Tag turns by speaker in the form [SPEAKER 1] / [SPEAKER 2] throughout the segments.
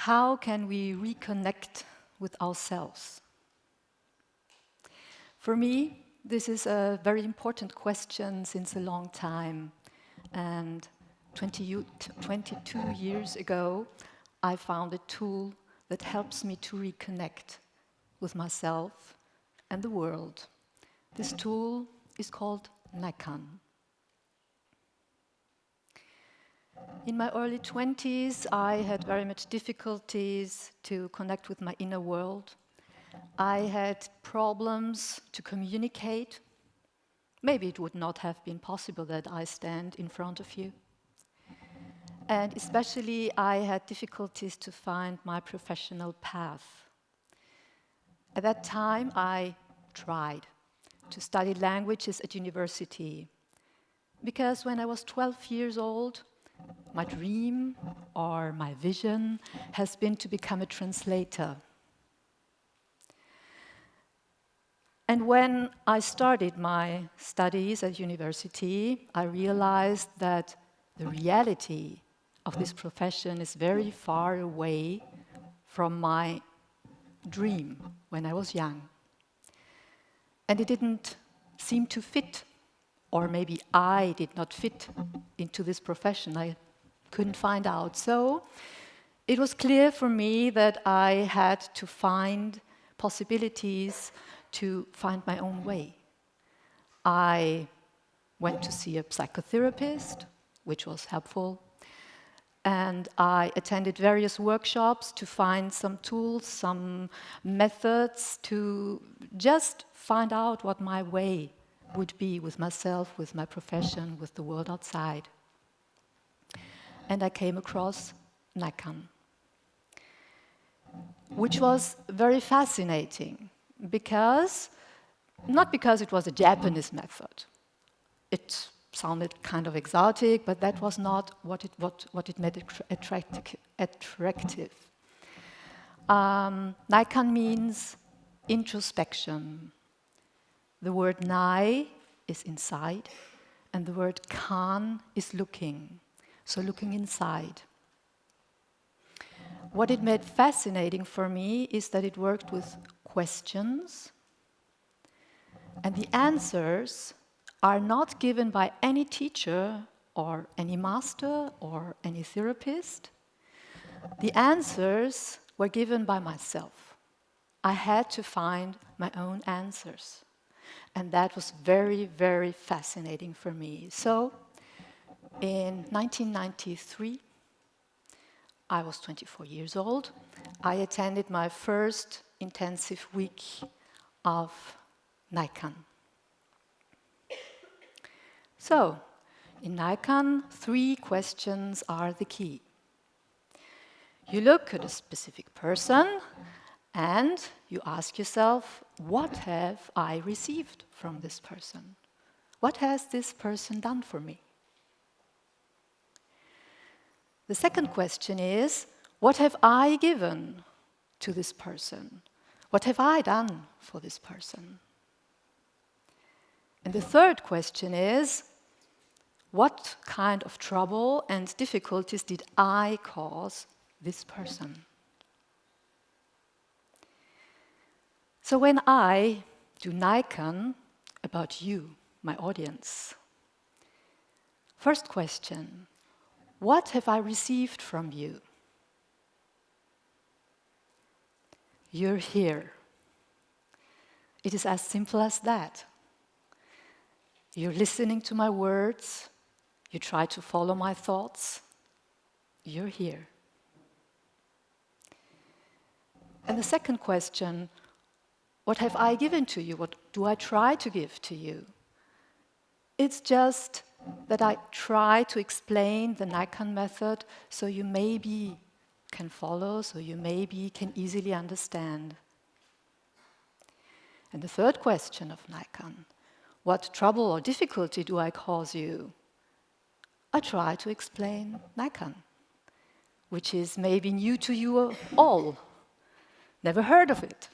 [SPEAKER 1] How can we reconnect with ourselves? For me, this is a very important question since a long time. And 22 years ago, I found a tool that helps me to reconnect with myself and the world. This tool is called Naikan. In my early 20s, I had very much difficulties to connect with my inner world. I had problems to communicate. Maybe it would not have been possible that I stand in front of you. And especially, I had difficulties to find my professional path. At that time, I tried to study languages at university, because when I was 12 years old, my dream or my vision has been to become a translator. And when I started my studies at university, I realized that the reality of this profession is very far away from my dream when I was young. And it didn't seem to fit, or maybe I did not fit into this profession. I couldn't find out. So it was clear for me that I had to find possibilities to find my own way. I went to see a psychotherapist, which was helpful, and I attended various workshops to find some tools, some methods to just find out what my way would be with myself, with my profession, with the world outside. And I came across Naikan, which was very fascinating, not because it was a Japanese method. It sounded kind of exotic, but that was not what it made attractive. Naikan means introspection. The word nai is inside, and the word kan is looking, so looking inside. What it made fascinating for me is that it worked with questions, and the answers are not given by any teacher or any master or any therapist. The answers were given by myself. I had to find my own answers. And that was very, very fascinating for me. So, in 1993, I was 24 years old. I attended my first intensive week of Naikan. So, in Naikan, 3 questions are the key. You look at a specific person and you ask yourself, what have I received from this person? What has this person done for me? The second question is, what have I given to this person? What have I done for this person? And the third question is, what kind of trouble and difficulties did I cause this person? So when I do Naikan about you, my audience, first question, what have I received from you? You're here. It is as simple as that. You're listening to my words. You try to follow my thoughts. You're here. And the second question, what have I given to you? What do I try to give to you? It's just that I try to explain the Naikan method so you maybe can follow, so you maybe can easily understand. And the third question of Naikan, what trouble or difficulty do I cause you? I try to explain Naikan, which is maybe new to you all. Never heard of it.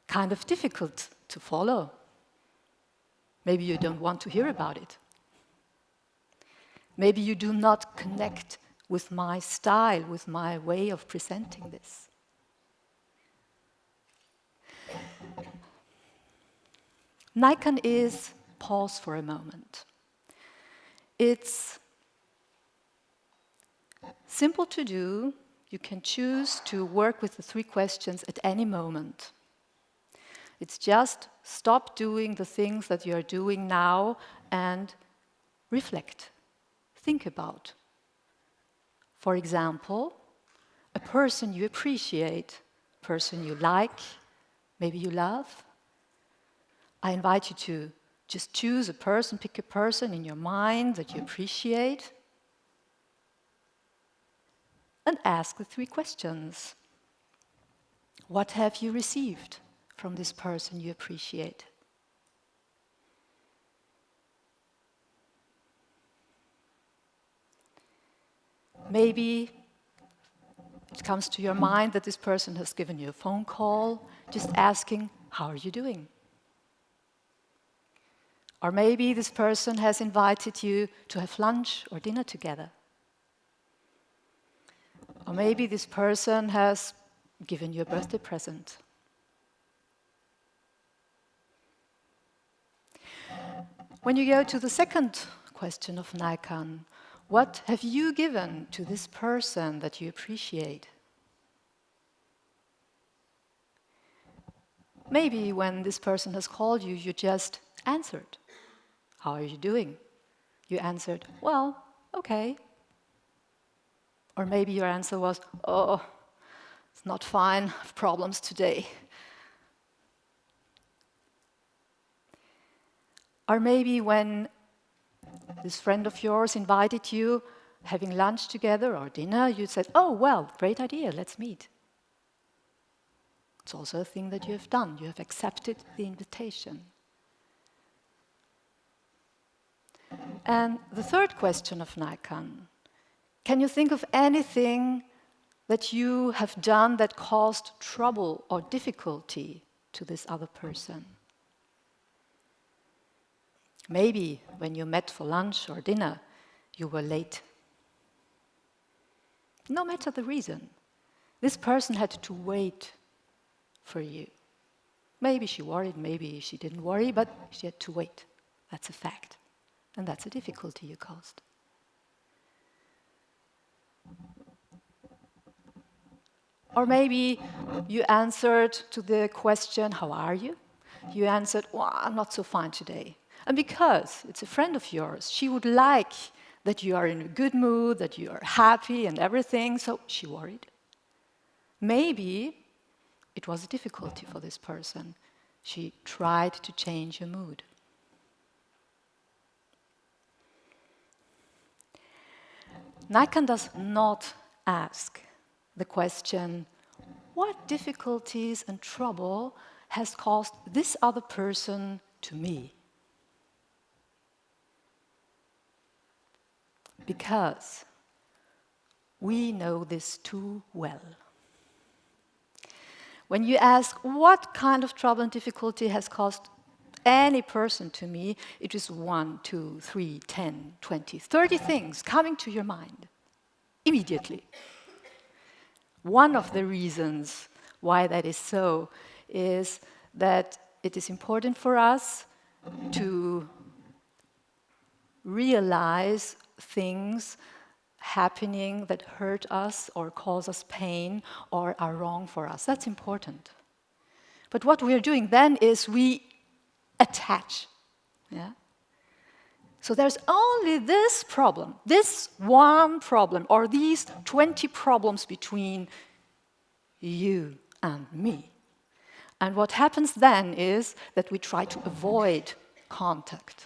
[SPEAKER 1] Kind of difficult to follow. Maybe you don't want to hear about it. Maybe you do not connect with my style, with my way of presenting this. Naikan is pause for a moment. It's simple to do. You can choose to work with the 3 questions at any moment. It's just stop doing the things that you are doing now and reflect. Think about. For example, a person you appreciate, a person you like, maybe you love. I invite you to just choose a person, pick a person in your mind that you appreciate, and ask the 3 questions. What have you received from this person you appreciate? Maybe it comes to your mind that this person has given you a phone call, just asking, how are you doing? Or maybe this person has invited you to have lunch or dinner together. Or maybe this person has given you a birthday present. When you go to the second question of Naikan, what have you given to this person that you appreciate? Maybe when this person has called you, you just answered. How are you doing? You answered, well, okay. Or maybe your answer was, oh, it's not fine, I have problems today. Or maybe when this friend of yours invited you having lunch together or dinner, you said, oh, well, great idea, let's meet. It's also a thing that you have done. You have accepted the invitation. And the third question of Naikan, can you think of anything that you have done that caused trouble or difficulty to this other person? Maybe when you met for lunch or dinner, you were late. No matter the reason, this person had to wait for you. Maybe she worried, maybe she didn't worry, but she had to wait. That's a fact. And that's a difficulty you caused. Or maybe you answered to the question, how are you? You answered, well, I'm not so fine today. And because it's a friend of yours, she would like that you are in a good mood, that you are happy and everything, so she worried. Maybe it was a difficulty for this person. She tried to change your mood. Naikan does not ask the question, what difficulties and trouble has caused this other person to me? Because we know this too well. When you ask what kind of trouble and difficulty has caused any person to me, it is 1, 2, 3, 10, 20, 30 things coming to your mind immediately. One of the reasons why that is so is that it is important for us to realize things happening that hurt us or cause us pain or are wrong for us. That's important. But what we are doing then is we attach. Yeah? So there's only this problem, this one problem, or these 20 problems between you and me. And what happens then is that we try to avoid contact.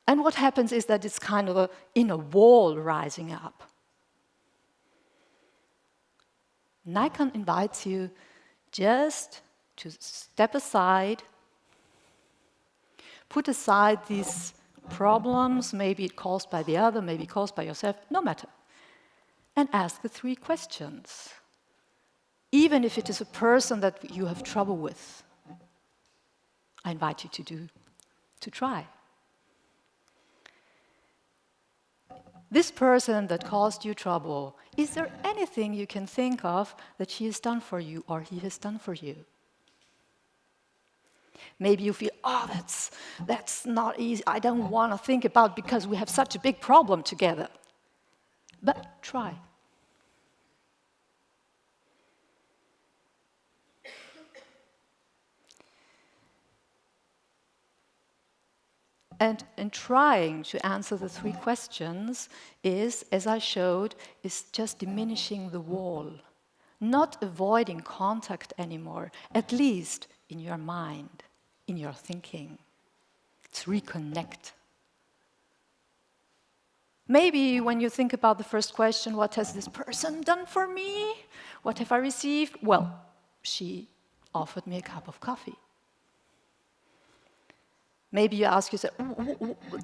[SPEAKER 1] And what happens is that it's kind of in a wall rising up. Naikan invites you just to step aside, put aside these problems, maybe caused by the other, maybe caused by yourself, no matter, and ask the 3 questions. Even if it is a person that you have trouble with, I invite you to try. this person that caused you trouble, is there anything you can think of that she has done for you or he has done for you? Maybe you feel, oh, that's not easy. I don't want to think about because we have such a big problem together. But try. And in trying to answer the 3 questions is, as I showed, is just diminishing the wall, not avoiding contact anymore, at least in your mind, in your thinking. It's reconnect. Maybe when you think about the first question, what has this person done for me? What have I received? Well, she offered me a cup of coffee. Maybe you ask yourself,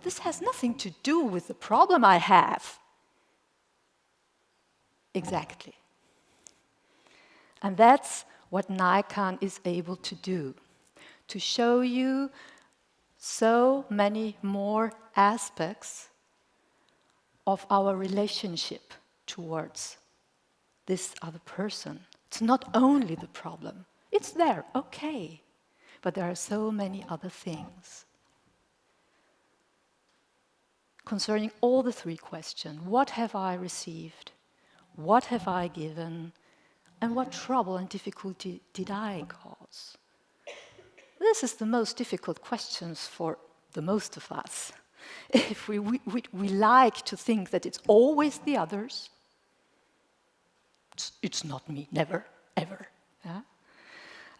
[SPEAKER 1] this has nothing to do with the problem I have. Exactly. And that's what Naikan is able to do, to show you so many more aspects of our relationship towards this other person. It's not only the problem. It's there, okay. But there are so many other things. Concerning all the 3 questions, what have I received? What have I given? And what trouble and difficulty did I cause? This is the most difficult questions for the most of us. If we like to think that it's always the others, it's not me, never, ever. Yeah?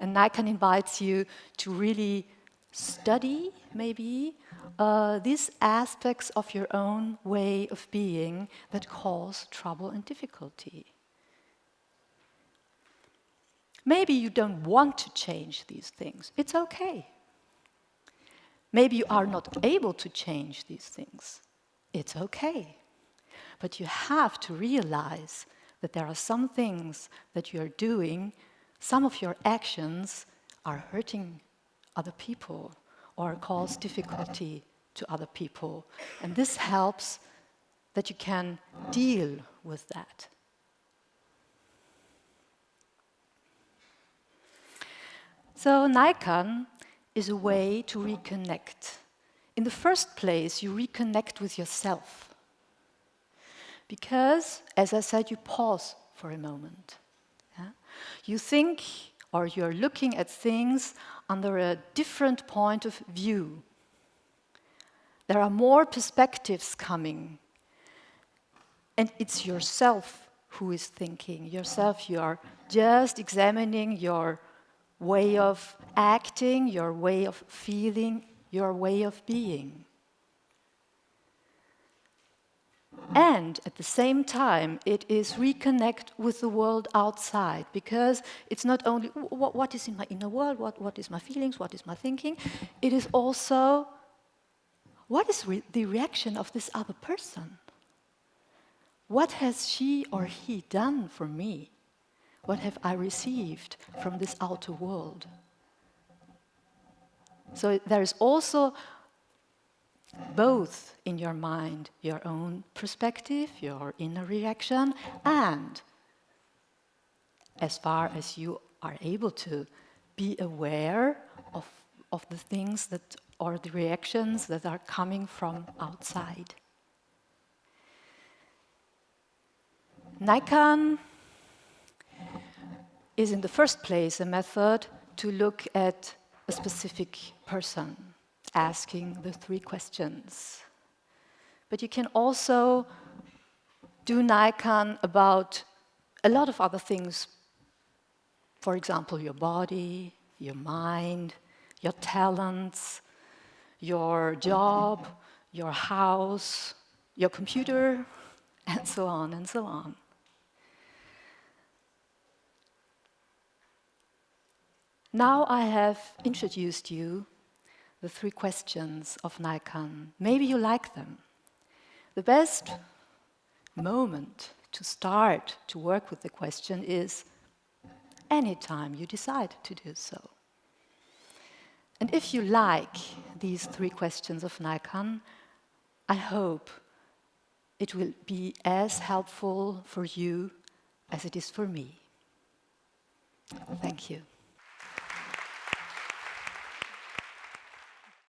[SPEAKER 1] And Naikan invites you to really study, maybe, these aspects of your own way of being that cause trouble and difficulty. Maybe you don't want to change these things. It's okay. Maybe you are not able to change these things. It's okay. But you have to realize that there are some things that you're doing, some of your actions are hurting other people or cause difficulty to other people. And this helps that you can deal with that. So Naikan is a way to reconnect. In the first place, you reconnect with yourself. Because, as I said, you pause for a moment. Yeah? You think, or you're looking at things under a different point of view. There are more perspectives coming. And it's yourself who is thinking. Yourself, you are just examining your way of acting, your way of feeling, your way of being. And at the same time, it is reconnect with the world outside, because it's not only what is in my inner world, what is my feelings, what is my thinking, it is also what is the reaction of this other person? What has she or he done for me? What have I received from this outer world? So there is also both in your mind, your own perspective, your inner reaction, and as far as you are able to be aware of the things that, or the reactions that are coming from outside. Naikan is in the first place a method to look at a specific person, asking the 3 questions. But you can also do Naikan about a lot of other things. For example, your body, your mind, your talents, your job, your house, your computer, and so on and so on. Now I have introduced you the 3 questions of Naikan. Maybe you like them. The best moment to start to work with the question is anytime you decide to do so. And if you like these 3 questions of Naikan, I hope it will be as helpful for you as it is for me. Thank you.